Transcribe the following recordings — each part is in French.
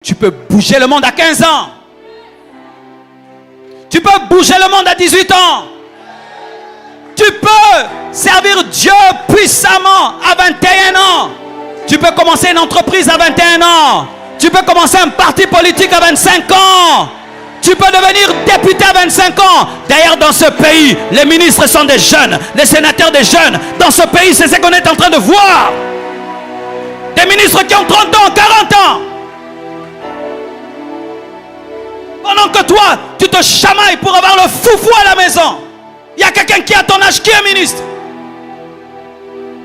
Tu peux bouger le monde à 15 ans. Tu peux bouger le monde à 18 ans. Tu peux servir Dieu puissamment à 21 ans. Tu peux commencer une entreprise à 21 ans. Tu peux commencer un parti politique à 25 ans. Tu peux devenir député à 25 ans. D'ailleurs, dans ce pays, les ministres sont des jeunes, les sénateurs des jeunes. Dans ce pays, c'est ce qu'on est en train de voir. Des ministres qui ont 30 ans, 40 ans. Pendant que toi, tu te chamailles pour avoir le foufou à la maison. Il y a quelqu'un qui est à ton âge qui est ministre.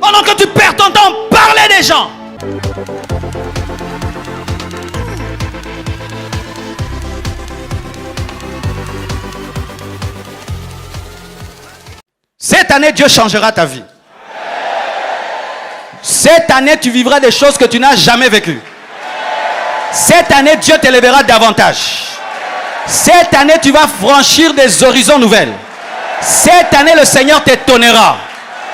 Pendant que tu perds ton temps, parler des gens. Cette année, Dieu changera ta vie. Cette année, tu vivras des choses que tu n'as jamais vécues. Cette année, Dieu t'élèvera davantage. Cette année, tu vas franchir des horizons nouvelles. Cette année, le Seigneur t'étonnera.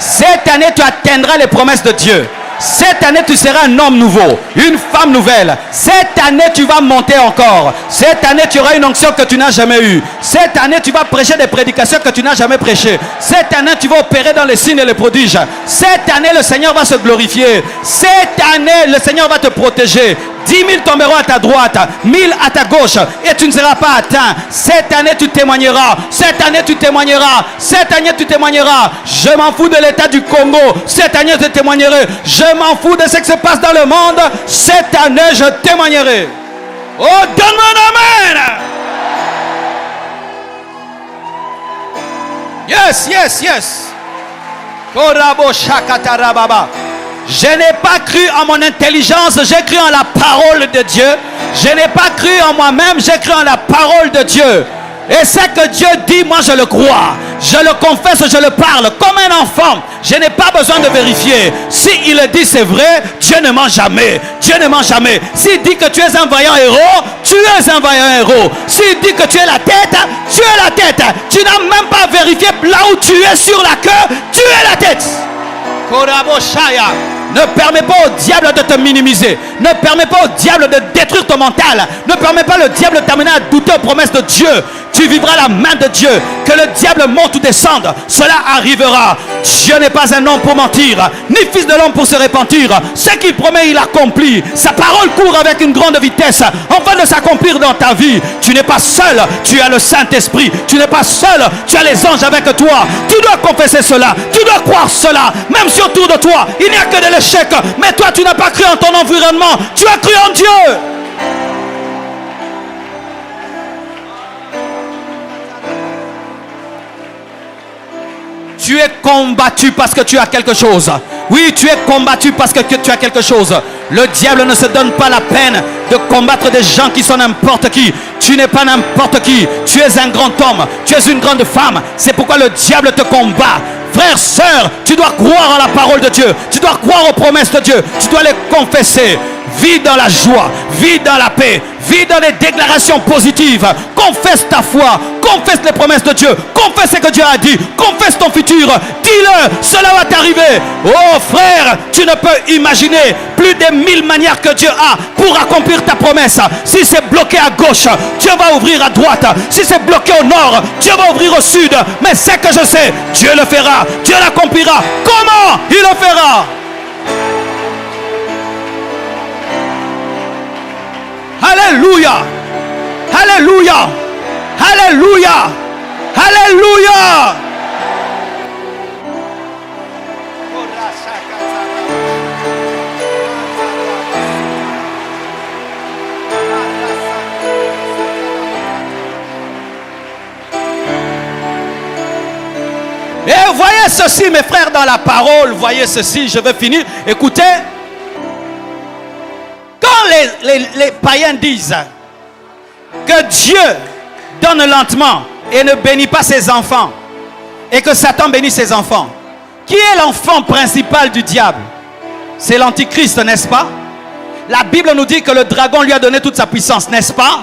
Cette année, tu atteindras les promesses de Dieu. Cette année, tu seras un homme nouveau, une femme nouvelle. Cette année, tu vas monter encore. Cette année, tu auras une onction que tu n'as jamais eue. Cette année, tu vas prêcher des prédications que tu n'as jamais prêchées. Cette année, tu vas opérer dans les signes et les prodiges. Cette année, le Seigneur va se glorifier. Cette année, le Seigneur va te protéger. 10 000 tomberont à ta droite, 1000 à ta gauche, et tu ne seras pas atteint. Cette année, tu témoigneras. Cette année, tu témoigneras. Cette année, tu témoigneras. Je m'en fous de l'état du Congo. Cette année, je témoignerai. Je m'en fous de ce qui se passe dans le monde. Cette année, je témoignerai. Oh, donne-moi un amen. Yes, yes, yes. Korabo shakatarababa. Je n'ai pas cru en mon intelligence, j'ai cru en la parole de Dieu. Je n'ai pas cru en moi-même, j'ai cru en la parole de Dieu. Et ce que Dieu dit, moi je le crois. Je le confesse, je le parle comme un enfant. Je n'ai pas besoin de vérifier. S'il le dit, c'est vrai, Dieu ne ment jamais. Dieu ne ment jamais. S'il dit que tu es un vaillant héros, tu es un vaillant héros. S'il dit que tu es la tête, tu es la tête. Tu n'as même pas vérifié là où tu es sur la queue, tu es la tête. Ne permets pas au diable de te minimiser. Ne permets pas au diable de détruire ton mental. Ne permets pas le diable de t'amener à douter aux promesses de Dieu. Tu vivras la main de Dieu. Que le diable monte ou descende, cela arrivera. Dieu n'est pas un homme pour mentir, ni fils de l'homme pour se repentir. Ce qu'il promet, il accomplit. Sa parole court avec une grande vitesse afin de s'accomplir dans ta vie. Tu n'es pas seul, tu as le Saint-Esprit. Tu n'es pas seul, tu as les anges avec toi. Tu dois confesser cela, tu dois croire cela. Même si autour de toi, il n'y a que de l'échec. Mais toi, tu n'as pas cru en ton environnement. Tu as cru en Dieu. Tu es combattu parce que tu as quelque chose. Oui, tu es combattu parce que tu as quelque chose. Le diable ne se donne pas la peine de combattre des gens qui sont n'importe qui. Tu n'es pas n'importe qui. Tu es un grand homme. Tu es une grande femme. C'est pourquoi le diable te combat. Frère, sœur, tu dois croire en la parole de Dieu. Tu dois croire aux promesses de Dieu. Tu dois les confesser. Vis dans la joie, vis dans la paix, vis dans les déclarations positives. Confesse ta foi, confesse les promesses de Dieu, confesse ce que Dieu a dit, confesse ton futur. Dis-le, cela va t'arriver. Oh frère, tu ne peux imaginer plus de 1000 manières que Dieu a pour accomplir ta promesse. Si c'est bloqué à gauche, Dieu va ouvrir à droite. Si c'est bloqué au nord, Dieu va ouvrir au sud. Mais ce que je sais, Dieu le fera, Dieu l'accomplira. Comment il le fera? Alléluia, alléluia, alléluia, alléluia. Et voyez ceci, mes frères, dans la parole, voyez ceci, je vais finir. Écoutez. Quand les païens disent que Dieu donne lentement et ne bénit pas ses enfants, et que Satan bénit ses enfants, qui est l'enfant principal du diable? C'est l'antichrist, n'est-ce pas? La Bible nous dit que le dragon lui a donné toute sa puissance, n'est-ce pas?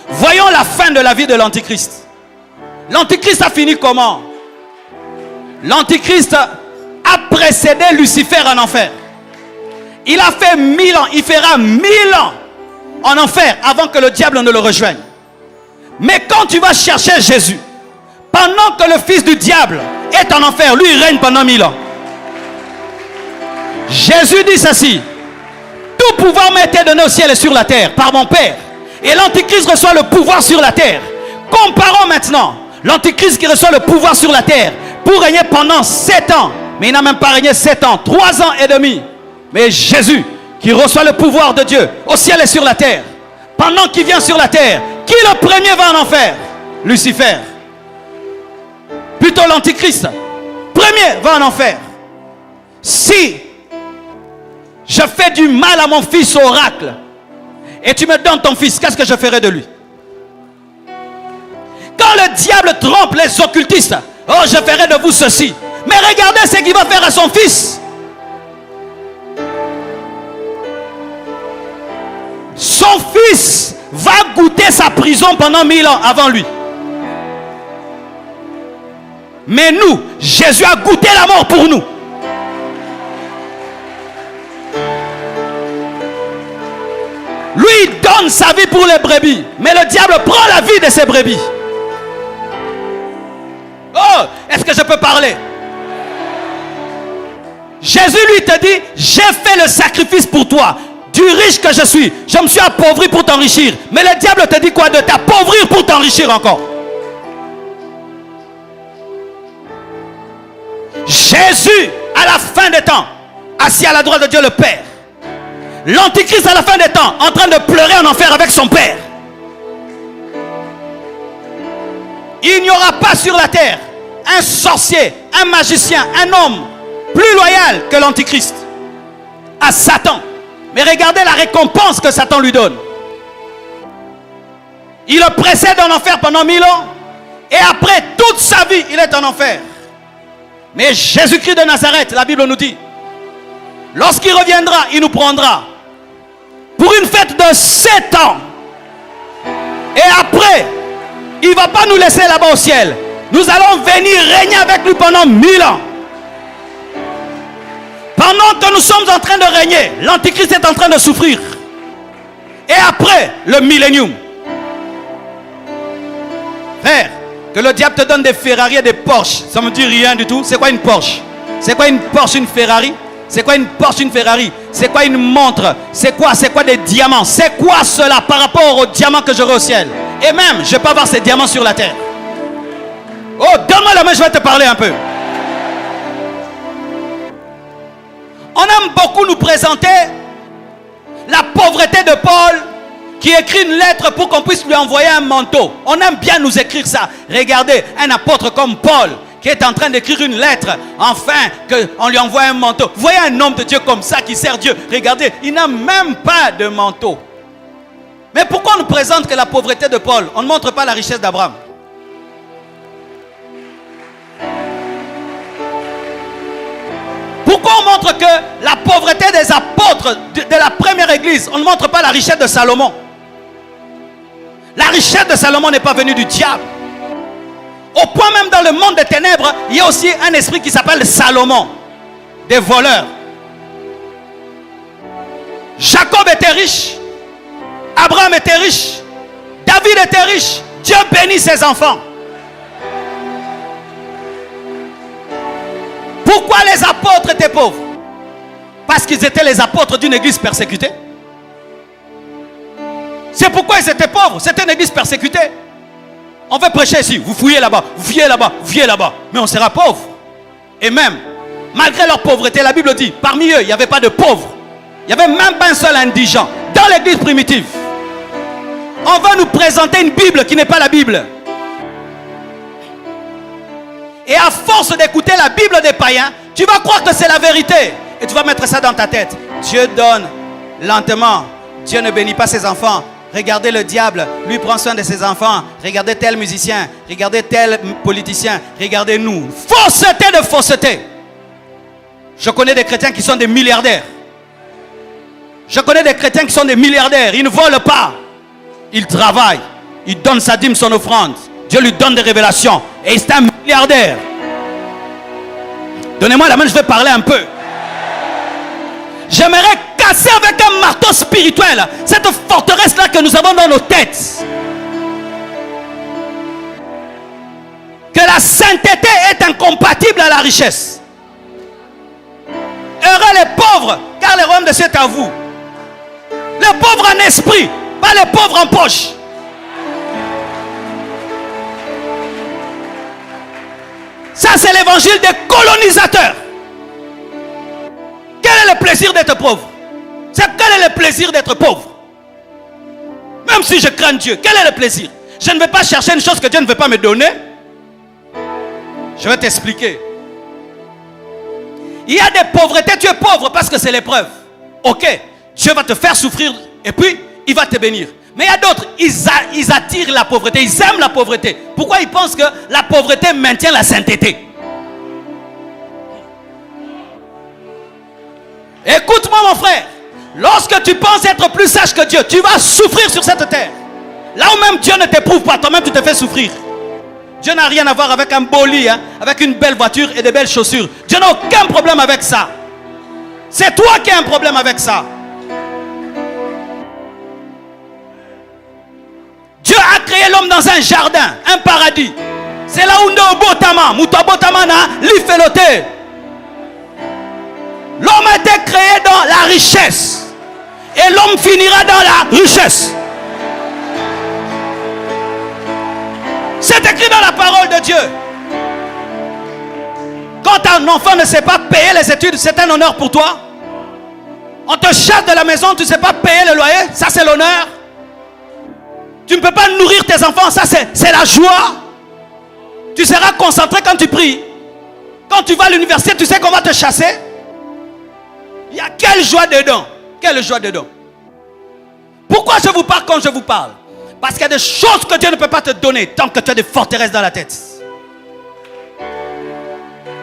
Voyons la fin de la vie de l'antichrist. L'antichrist a fini comment? L'antichrist a précédé Lucifer en enfer. Il a fait 1000 ans, il fera 1000 ans en enfer avant que le diable ne le rejoigne. Mais quand tu vas chercher Jésus, pendant que le fils du diable est en enfer, lui il règne pendant 1000 ans. Jésus dit ceci: tout pouvoir m'a été donné au ciel et sur la terre par mon Père. Et l'Antichrist reçoit le pouvoir sur la terre. Comparons maintenant l'Antichrist qui reçoit le pouvoir sur la terre pour régner pendant 7 ans. Mais il n'a même pas régné 7 ans, 3 ans et demi. Mais Jésus qui reçoit le pouvoir de Dieu au ciel et sur la terre, pendant qu'il vient sur la terre, qui le premier va en enfer? Lucifer. Plutôt l'Antichrist. Premier va en enfer. Si je fais du mal à mon fils oracle et tu me donnes ton fils, qu'est-ce que je ferai de lui? Quand le diable trompe les occultistes, oh, je ferai de vous ceci. Mais regardez ce qu'il va faire à son fils. Son fils va goûter sa prison pendant 1000 ans avant lui. Mais nous, Jésus a goûté la mort pour nous. Lui, il donne sa vie pour les brebis. Mais le diable prend la vie de ses brebis. Oh, est-ce que je peux parler? Jésus lui te dit, j'ai fait le sacrifice pour toi. Du riche que je suis, je me suis appauvri pour t'enrichir. Mais le diable te dit quoi? De t'appauvrir pour t'enrichir encore. Jésus, à la fin des temps, assis à la droite de Dieu le Père. L'Antichrist à la fin des temps, en train de pleurer en enfer avec son Père. Il n'y aura pas sur la terre un sorcier, un magicien, un homme plus loyal que l'Antichrist à Satan. Mais regardez la récompense que Satan lui donne. Il le précède en enfer pendant 1000 ans. Et après toute sa vie, il est en enfer. Mais Jésus-Christ de Nazareth, la Bible nous dit, lorsqu'il reviendra, il nous prendra pour une fête de 7 ans. Et après, il ne va pas nous laisser là-bas au ciel. Nous allons venir régner avec lui pendant 1000 ans. Pendant que nous sommes en train de régner, l'Antichrist est en train de souffrir. Et après, le millénium. Frère, que le diable te donne des Ferrari et des Porsche, ça ne me dit rien du tout. C'est quoi une Porsche? C'est quoi une Porsche, une Ferrari? C'est quoi une Porsche, une Ferrari? C'est quoi une montre? C'est quoi des diamants? C'est quoi cela par rapport aux diamants que j'aurai au ciel? Et même, je peux avoir ces diamants sur la terre. Oh, donne-moi la main, je vais te parler un peu. On aime beaucoup nous présenter la pauvreté de Paul qui écrit une lettre pour qu'on puisse lui envoyer un manteau. On aime bien nous écrire ça. Regardez, un apôtre comme Paul qui est en train d'écrire une lettre, enfin qu'on lui envoie un manteau. Vous voyez un homme de Dieu comme ça qui sert Dieu. Regardez, il n'a même pas de manteau. Mais pourquoi on nous présente que la pauvreté de Paul? On ne montre pas la richesse d'Abraham. Pourquoi on montre que la pauvreté des apôtres de la première église, on ne montre pas la richesse de Salomon? La richesse de Salomon n'est pas venue du diable. Au point même dans le monde des ténèbres, il y a aussi un esprit qui s'appelle Salomon, des voleurs. Jacob était riche, Abraham était riche, David était riche, Dieu bénit ses enfants. Pourquoi les apôtres étaient pauvres? Parce qu'ils étaient les apôtres d'une église persécutée. C'est pourquoi ils étaient pauvres. C'était une église persécutée. On veut prêcher ici, vous fouillez là-bas, vous fouillez là-bas, vous fouillez là-bas. Mais on sera pauvre. Et même, malgré leur pauvreté, la Bible dit, parmi eux, il n'y avait pas de pauvres. Il n'y avait même pas un seul indigent. Dans l'église primitive, on va nous présenter une Bible qui n'est pas la Bible. Et à force d'écouter la Bible des païens, tu vas croire que c'est la vérité. Et tu vas mettre ça dans ta tête. Dieu donne lentement. Dieu ne bénit pas ses enfants. Regardez le diable, lui prend soin de ses enfants. Regardez tel musicien, regardez tel politicien, regardez nous. Fausseté de fausseté. Je connais des chrétiens qui sont des milliardaires. Je connais des chrétiens qui sont des milliardaires. Ils ne volent pas. Ils travaillent. Ils donnent sa dîme, son offrande. Dieu lui donne des révélations. Et c'est un milliardaire. Donnez-moi la main, je vais parler un peu. J'aimerais casser avec un marteau spirituel cette forteresse-là que nous avons dans nos têtes. Que la sainteté est incompatible à la richesse. Heureux les pauvres, car le royaume de Dieu est à vous. Les pauvres en esprit, pas les pauvres en poche. Ça, c'est l'évangile des colonisateurs. Quel est le plaisir d'être pauvre? Quel est le plaisir d'être pauvre? Même si je crains Dieu, quel est le plaisir? Je ne vais pas chercher une chose que Dieu ne veut pas me donner. Je vais t'expliquer. Il y a des pauvretés, tu es pauvre parce que c'est l'épreuve. Ok, Dieu va te faire souffrir et puis il va te bénir. Mais il y a d'autres, ils attirent la pauvreté, ils aiment la pauvreté. Pourquoi ils pensent que la pauvreté maintient la sainteté? Écoute-moi mon frère, lorsque tu penses être plus sage que Dieu, tu vas souffrir sur cette terre. Là où même Dieu ne t'éprouve pas, toi-même tu te fais souffrir. Dieu n'a rien à voir avec un beau lit, avec une belle voiture et des belles chaussures. Dieu n'a aucun problème avec ça. C'est toi qui as un problème avec ça. Dieu a créé l'homme dans un jardin, un paradis. C'est là où nous botama, botama na lifeloté. L'homme a été créé dans la richesse. Et l'homme finira dans la richesse. C'est écrit dans la parole de Dieu. Quand un enfant ne sait pas payer les études, c'est un honneur pour toi. On te chasse de la maison, tu ne sais pas payer le loyer, ça c'est l'honneur. Tu ne peux pas nourrir tes enfants, ça c'est la joie. Tu seras concentré quand tu pries. Quand tu vas à l'université, tu sais qu'on va te chasser. Il y a quelle joie dedans? Quelle joie dedans? Pourquoi je vous parle comme je vous parle? Parce qu'il y a des choses que Dieu ne peut pas te donner tant que tu as des forteresses dans la tête.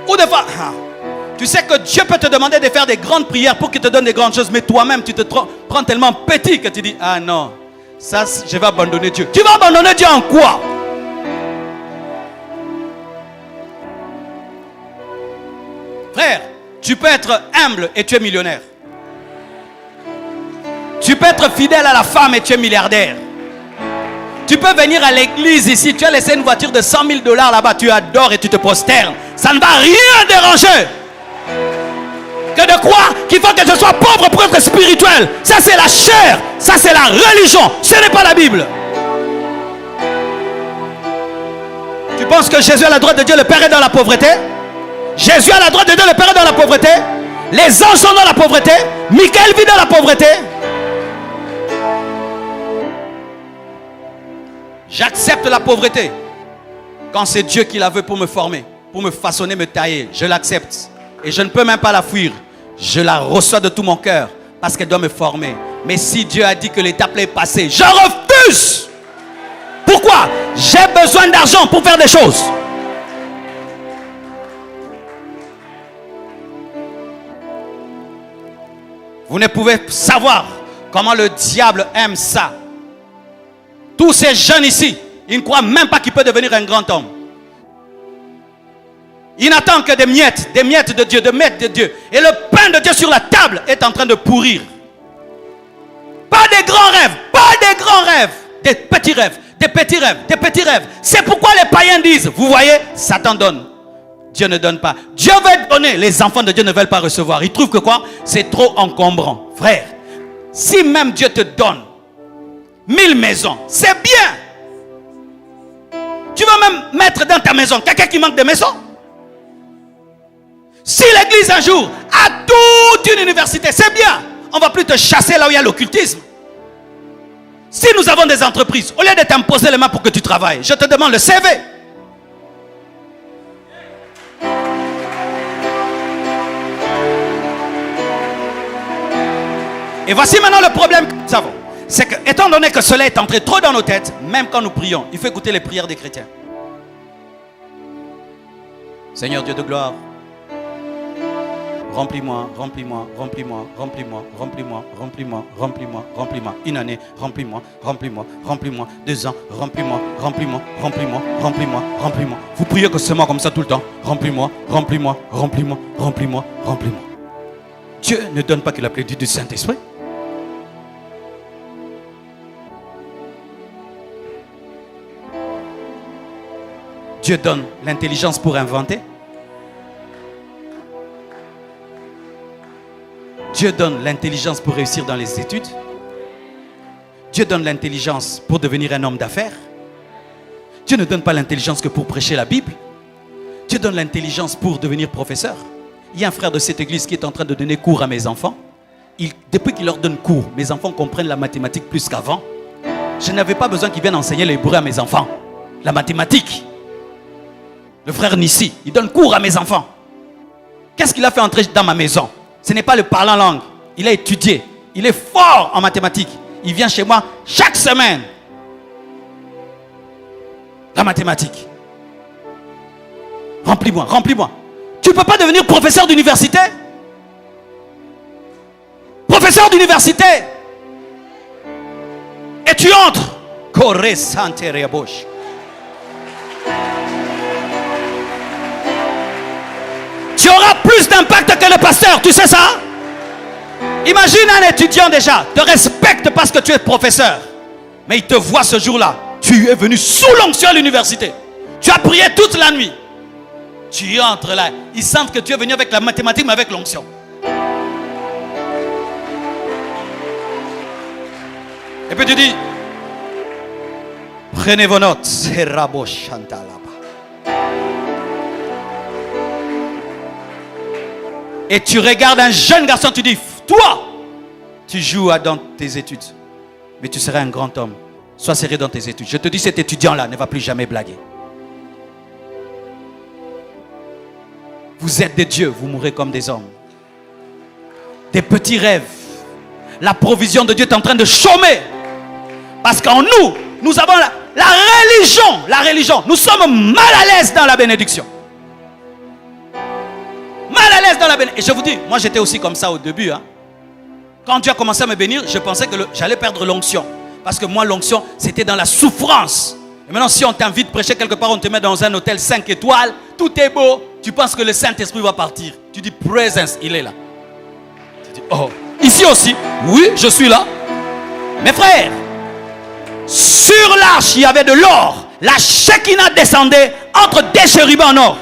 Ou des fois, tu sais que Dieu peut te demander de faire des grandes prières pour qu'il te donne des grandes choses, mais toi-même tu te prends tellement petit que tu dis, ah non, ça je vais abandonner Dieu. Tu vas abandonner Dieu en quoi? Frère, tu peux être humble et tu es millionnaire. Tu peux être fidèle à la femme et tu es milliardaire. Tu peux venir à l'église ici, tu as laissé une voiture de 100 000 $ là-bas, tu adores et tu te prosternes. Ça ne va rien déranger. Que de croire qu'il faut que je sois pauvre pour être spirituel. Ça c'est la chair, ça c'est la religion, ce n'est pas la Bible. Tu penses que Jésus à la droite de Dieu, le Père est dans la pauvreté? Jésus à la droite de Dieu, le Père est dans la pauvreté? Les anges sont dans la pauvreté? Michael vit dans la pauvreté? J'accepte la pauvreté quand c'est Dieu qui la veut pour me former, pour me façonner, me tailler. Je l'accepte et je ne peux même pas la fuir. Je la reçois de tout mon cœur parce qu'elle doit me former. Mais si Dieu a dit que l'étape est passée, je refuse. Pourquoi? J'ai besoin d'argent pour faire des choses. Vous ne pouvez savoir comment le diable aime ça. Tous ces jeunes ici, ils ne croient même pas qu'il peut devenir un grand homme. Ils n'attendent que des miettes de Dieu, des miettes de Dieu. Et le pain de Dieu sur la table est en train de pourrir. Pas des grands rêves, pas des grands rêves, des petits rêves, des petits rêves, des petits rêves. C'est pourquoi les païens disent, vous voyez, Satan donne. Dieu ne donne pas. Dieu veut donner, les enfants de Dieu ne veulent pas recevoir. Ils trouvent que quoi? C'est trop encombrant. Frère, si même Dieu te donne 1000 maisons, c'est bien. Tu vas même mettre dans ta maison quelqu'un qui manque de maison. Si l'église un jour a toute une université, c'est bien. On ne va plus te chasser là où il y a l'occultisme. Si nous avons des entreprises, au lieu de t'imposer les mains pour que tu travailles, je te demande le CV. Et voici maintenant le problème que nous avons. C'est que, étant donné que cela est entré trop dans nos têtes, même quand nous prions, il faut écouter les prières des chrétiens. Seigneur Dieu de gloire, remplis-moi, remplis-moi, remplis-moi, remplis-moi, remplis-moi, remplis-moi, remplis-moi, remplis-moi. Une année, remplis-moi, remplis-moi, remplis-moi. 2 ans, remplis-moi, remplis-moi, remplis-moi, remplis-moi, remplis-moi. Vous priez que seulement comme ça tout le temps. Remplis-moi, remplis-moi, remplis-moi, remplis-moi, remplis-moi. Dieu ne donne pas que la plénitude du Saint-Esprit. Dieu donne l'intelligence pour inventer. Dieu donne l'intelligence pour réussir dans les études. Dieu donne l'intelligence pour devenir un homme d'affaires. Dieu ne donne pas l'intelligence que pour prêcher la Bible. Dieu donne l'intelligence pour devenir professeur. Il y a un frère de cette église qui est en train de donner cours à mes enfants. Depuis qu'il leur donne cours, mes enfants comprennent la mathématique plus qu'avant. Je n'avais pas besoin qu'il vienne enseigner l'hébreu à mes enfants. La mathématique. Le frère Nissi, il donne cours à mes enfants. Qu'est-ce qu'il a fait entrer dans ma maison? Ce n'est pas le parlant langue. Il a étudié. Il est fort en mathématiques. Il vient chez moi chaque semaine. La mathématique. Remplis-moi, remplis-moi. Tu ne peux pas devenir professeur d'université? Professeur d'université. Et tu entres. Corre sante reabosh. Tu auras plus d'impact que le pasteur, tu sais ça? Imagine un étudiant déjà, te respecte parce que tu es professeur. Mais il te voit ce jour-là. Tu es venu sous l'onction à l'université. Tu as prié toute la nuit. Tu entres là. Ils sentent que tu es venu avec la mathématique, mais avec l'onction. Et puis tu dis, prenez vos notes. C'est Rabo Chantal là-bas. Et tu regardes un jeune garçon, tu dis, toi, tu joues dans tes études. Mais tu seras un grand homme. Sois sérieux dans tes études. Je te dis, cet étudiant-là ne va plus jamais blaguer. Vous êtes des dieux, vous mourrez comme des hommes. Des petits rêves. La provision de Dieu est en train de chômer. Parce qu'en nous, nous avons la religion. La religion. Nous sommes mal à l'aise dans la bénédiction. Mal à l'aise dans la bénédiction. Et je vous dis, moi j'étais aussi comme ça au début. Hein. Quand Dieu a commencé à me bénir, je pensais que j'allais perdre l'onction. Parce que moi, l'onction, c'était dans la souffrance. Et maintenant, si on t'invite prêcher quelque part, on te met dans un hôtel 5 étoiles, tout est beau, tu penses que le Saint-Esprit va partir. Tu dis, présence, il est là. Tu dis, oh, ici aussi, oui, je suis là. Mes frères, sur l'arche, il y avait de l'or. La Shekinah descendait entre des chérubins en or.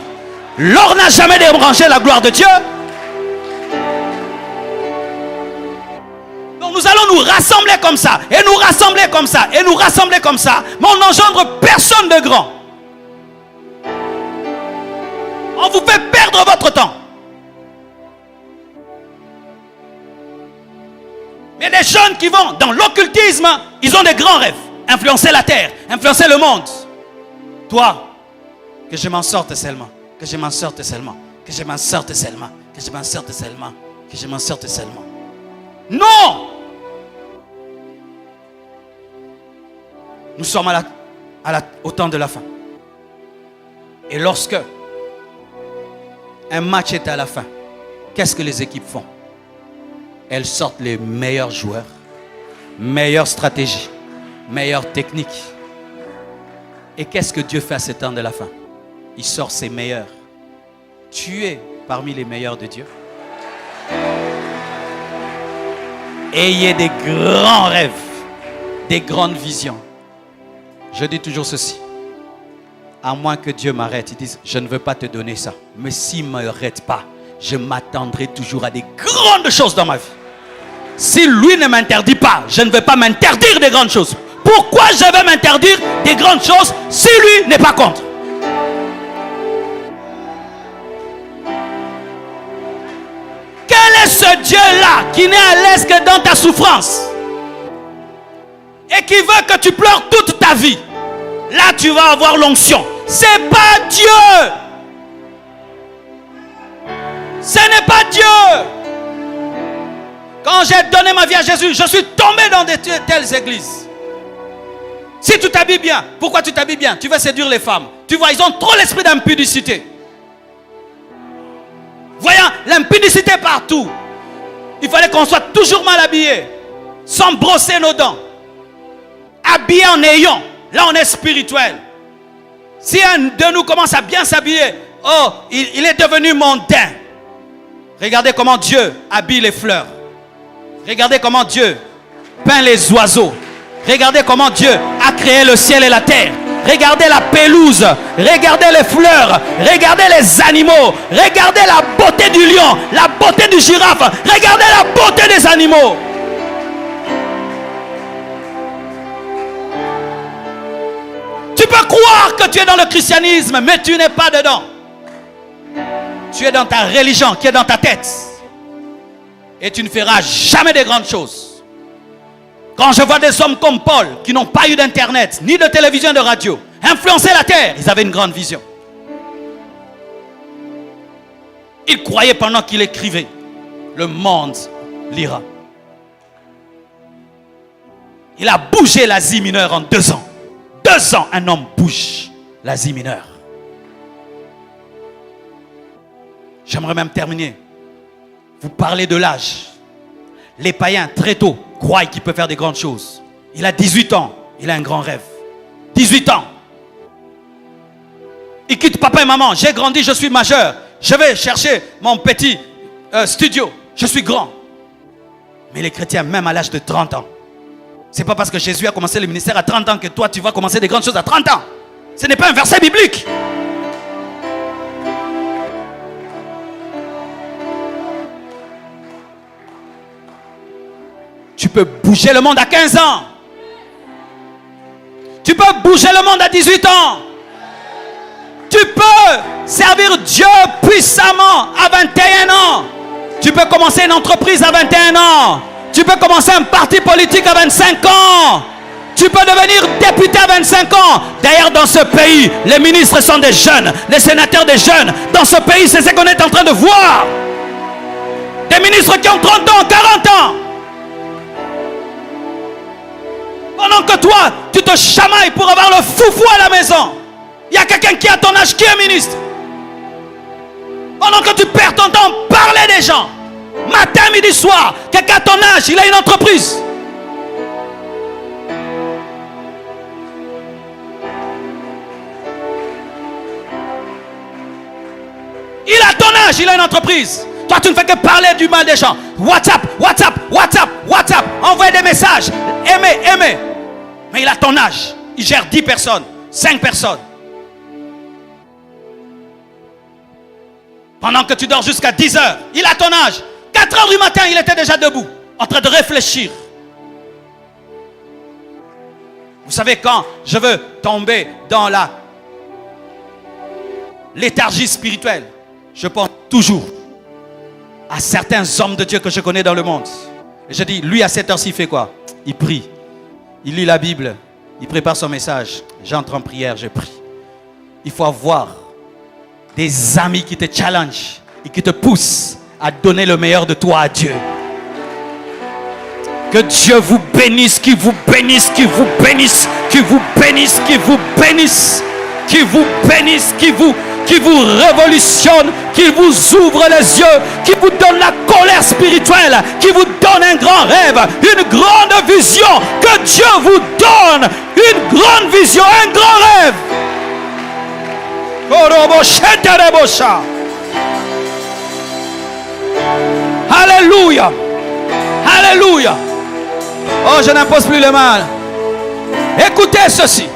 L'or n'a jamais débranché la gloire de Dieu. Donc nous allons nous rassembler comme ça, et nous rassembler comme ça, et nous rassembler comme ça. Mais on n'engendre personne de grand. On vous fait perdre votre temps. Mais les jeunes qui vont dans l'occultisme, ils ont des grands rêves. Influencer la terre, influencer le monde. Toi, que je m'en sorte seulement. Que je m'en sorte seulement. Que je m'en sorte seulement. Que je m'en sorte seulement. Que je m'en sorte seulement. Non! Nous sommes au temps de la fin. Et lorsque un match est à la fin, qu'est-ce que les équipes font? Elles sortent les meilleurs joueurs, meilleures stratégies, meilleures techniques. Et qu'est-ce que Dieu fait à ce temps de la fin? Il sort ses meilleurs. Tu es parmi les meilleurs de Dieu. Ayez des grands rêves, des grandes visions. Je dis toujours ceci. À moins que Dieu m'arrête, il dit, je ne veux pas te donner ça. Mais s'il ne m'arrête pas, je m'attendrai toujours à des grandes choses dans ma vie. Si lui ne m'interdit pas, je ne vais pas m'interdire des grandes choses. Pourquoi je vais m'interdire des grandes choses si lui n'est pas contre? Quel est ce Dieu-là qui n'est à l'aise que dans ta souffrance et qui veut que tu pleures toute ta vie? Là, tu vas avoir l'onction. C'est pas Dieu. Ce n'est pas Dieu. Quand j'ai donné ma vie à Jésus, je suis tombé dans de telles églises. Si tu t'habilles bien, pourquoi tu t'habilles bien? Tu veux séduire les femmes. Tu vois, ils ont trop l'esprit d'impudicité. Voyant l'impudicité partout. Il fallait qu'on soit toujours mal habillé, sans brosser nos dents, habillé en ayant. Là, on est spirituel. Si un de nous commence à bien s'habiller, oh, il est devenu mondain. Regardez comment Dieu habille les fleurs. Regardez comment Dieu peint les oiseaux. Regardez comment Dieu a créé le ciel et la terre. Regardez la pelouse. Regardez les fleurs. Regardez les animaux. Regardez la beauté du lion. La beauté du girafe. Regardez la beauté des animaux. Tu peux croire que tu es dans le christianisme, mais tu n'es pas dedans. Tu es dans ta religion qui est dans ta tête. Et tu ne feras jamais de grandes choses. Quand je vois des hommes comme Paul, qui n'ont pas eu d'internet, ni de télévision, de radio, influencer la terre, ils avaient une grande vision. Ils croyaient pendant qu'il écrivait, le monde lira. Il a bougé l'Asie mineure en 2 ans. 2 ans, un homme bouge l'Asie mineure. J'aimerais même terminer. Vous parlez de l'âge. Les païens, très tôt, croient qu'il peut faire des grandes choses. Il a 18 ans. Il a un grand rêve. 18 ans. Il quitte papa et maman. J'ai grandi, je suis majeur. Je vais chercher mon petit studio. Je suis grand. Mais les chrétiens, même à l'âge de 30 ans. C'est pas parce que Jésus a commencé le ministère à 30 ans que toi, tu vas commencer des grandes choses à 30 ans. Ce n'est pas un verset biblique. Tu peux bouger le monde à 15 ans. Tu peux bouger le monde à 18 ans. Tu peux servir Dieu puissamment à 21 ans. Tu peux commencer une entreprise à 21 ans. Tu peux commencer un parti politique à 25 ans. Tu peux devenir député à 25 ans. D'ailleurs, dans ce pays, les ministres sont des jeunes, les sénateurs des jeunes. Dans ce pays, c'est ce qu'on est en train de voir. Des ministres qui ont 30 ans, 40 ans. Pendant que toi, tu te chamailles pour avoir le foufou à la maison. Il y a quelqu'un qui est à ton âge qui est ministre. Pendant que tu perds ton temps, parler des gens. Matin, midi, soir. Quelqu'un à ton âge, il a une entreprise. Il a ton âge, il a une entreprise. Toi, tu ne fais que parler du mal des gens. WhatsApp, WhatsApp, WhatsApp, WhatsApp. Envoyer des messages. Aimer, aimer. Mais il a ton âge. Il gère 10 personnes, 5 personnes. Pendant que tu dors jusqu'à 10 heures, il a ton âge. 4 heures du matin, il était déjà debout, en train de réfléchir. Vous savez, quand je veux tomber dans la léthargie spirituelle, je pense toujours à certains hommes de Dieu que je connais dans le monde. Et je dis, lui à cette heure-ci, il fait quoi? Il prie. Il lit la Bible. Il prépare son message. J'entre en prière, je prie. Il faut avoir des amis qui te challengent et qui te poussent à donner le meilleur de toi à Dieu. Que Dieu vous bénisse, qu'il vous bénisse, qu'il vous bénisse, qu'il vous bénisse, qu'il vous bénisse, qu'il vous bénisse, qu'il vous révolutionne, qu'il vous ouvre les yeux, qu'il vous donne la colère spirituelle, qu'il vous donne un grand rêve, une grande vision, que Dieu vous donne une grande vision, un grand rêve. Alléluia. Alléluia. Oh, je n'impose plus le mal. Écoutez ceci.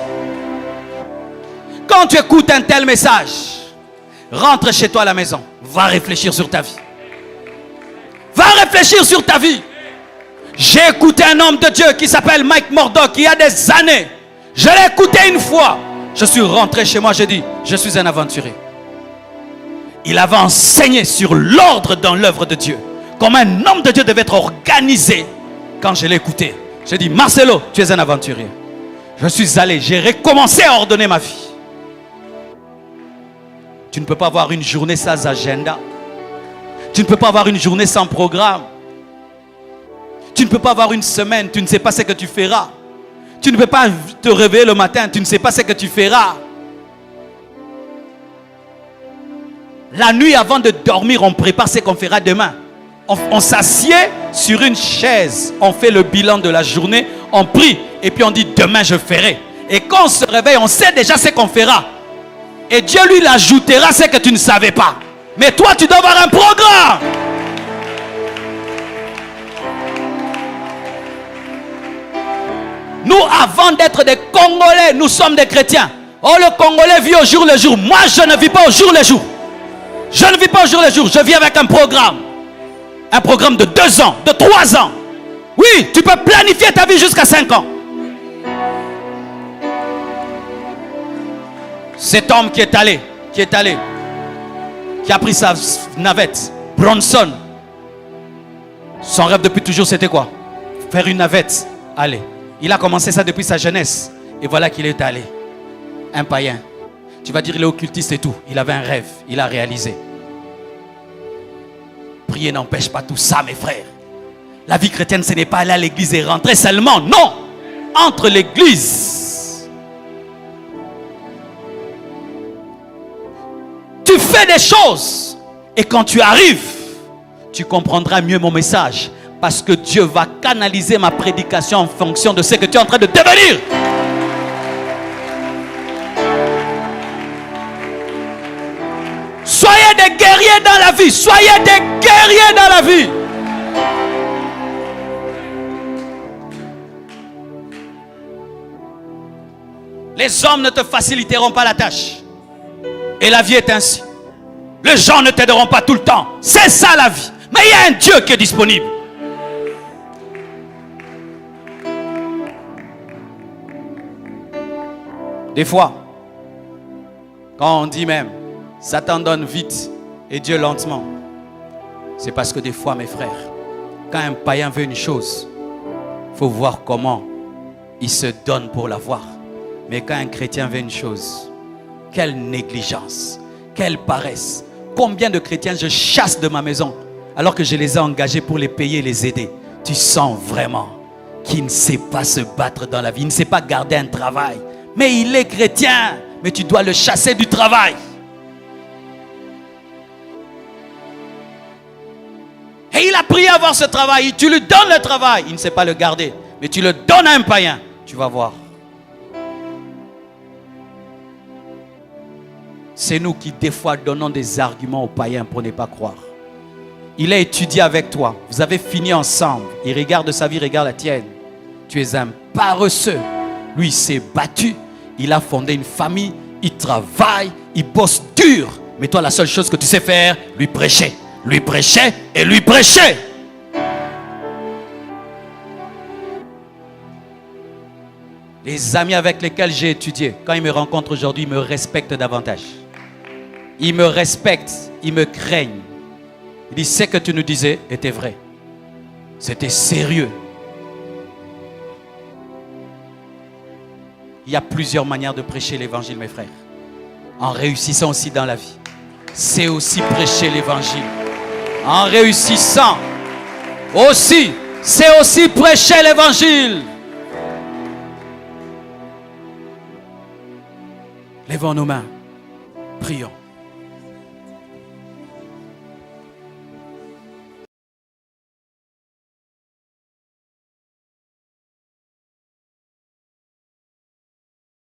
Quand tu écoutes un tel message, rentre chez toi à la maison. Va réfléchir sur ta vie. Va réfléchir sur ta vie. J'ai écouté un homme de Dieu qui s'appelle Mike Murdock il y a des années. Je l'ai écouté une fois. Je suis rentré chez moi, j'ai dit, je suis un aventurier. Il avait enseigné sur l'ordre dans l'œuvre de Dieu. Comme un homme de Dieu devait être organisé. Quand je l'ai écouté, j'ai dit, Marcelo, tu es un aventurier. Je suis allé, j'ai recommencé à ordonner ma vie. Tu ne peux pas avoir une journée sans agenda. Tu ne peux pas avoir une journée sans programme. Tu ne peux pas avoir une semaine, tu ne sais pas ce que tu feras. Tu ne peux pas te réveiller le matin, tu ne sais pas ce que tu feras. La nuit avant de dormir, on prépare ce qu'on fera demain. On s'assied sur une chaise, on fait le bilan de la journée, on prie et puis on dit demain je ferai. Et quand on se réveille, on sait déjà ce qu'on fera. Et Dieu lui l'ajoutera ce que tu ne savais pas. Mais toi tu dois avoir un programme. Nous, avant d'être des Congolais, nous sommes des chrétiens. Oh, le Congolais vit au jour le jour. Moi, je ne vis pas au jour le jour. Je ne vis pas au jour le jour. Je vis avec un programme. Un programme de 2 ans, de 3 ans. Oui, tu peux planifier ta vie jusqu'à 5 ans. Cet homme qui est allé, qui a pris sa navette, Bronson. Son rêve depuis toujours, c'était quoi? Faire une navette. Allez. Il a commencé ça depuis sa jeunesse. Et voilà qu'il est allé. Un païen. Tu vas dire il est occultiste et tout. Il avait un rêve. Il a réalisé. Prier n'empêche pas tout ça, mes frères. La vie chrétienne, ce n'est pas aller à l'église et rentrer seulement. Non. Entre l'église. Tu fais des choses. Et quand tu arrives, tu comprendras mieux mon message. Parce que Dieu va canaliser ma prédication en fonction de ce que tu es en train de devenir. Soyez des guerriers dans la vie. Soyez des guerriers dans la vie. Les hommes ne te faciliteront pas la tâche. Et la vie est ainsi. Les gens ne t'aideront pas tout le temps. C'est ça la vie. Mais il y a un Dieu qui est disponible. Des fois, quand on dit même, Satan donne vite et Dieu lentement, c'est parce que des fois, mes frères, quand un païen veut une chose, il faut voir comment il se donne pour l'avoir. Mais quand un chrétien veut une chose, quelle négligence, quelle paresse. Combien de chrétiens je chasse de ma maison alors que je les ai engagés pour les payer et les aider. Tu sens vraiment qu'il ne sait pas se battre dans la vie, il ne sait pas garder un travail. Mais il est chrétien, mais tu dois le chasser du travail. Et il a prié à avoir ce travail. Tu lui donnes le travail. Il ne sait pas le garder. Mais tu le donnes à un païen. Tu vas voir. C'est nous qui des fois donnons des arguments aux païens pour ne pas croire. Il a étudié avec toi. Vous avez fini ensemble. Il regarde sa vie, regarde la tienne. Tu es un paresseux. Lui, il s'est battu. Il a fondé une famille. Il travaille. Il bosse dur. Mais toi, la seule chose que tu sais faire, lui prêcher. Lui prêcher et lui prêcher. Les amis avec lesquels j'ai étudié, quand ils me rencontrent aujourd'hui, ils me respectent davantage. Ils me respectent, ils me craignent. Ils disent, ce que tu nous disais était vrai. C'était sérieux. Il y a plusieurs manières de prêcher l'évangile, mes frères. En réussissant aussi dans la vie. C'est aussi prêcher l'évangile. En réussissant aussi, c'est aussi prêcher l'évangile. Lèvons nos mains, prions.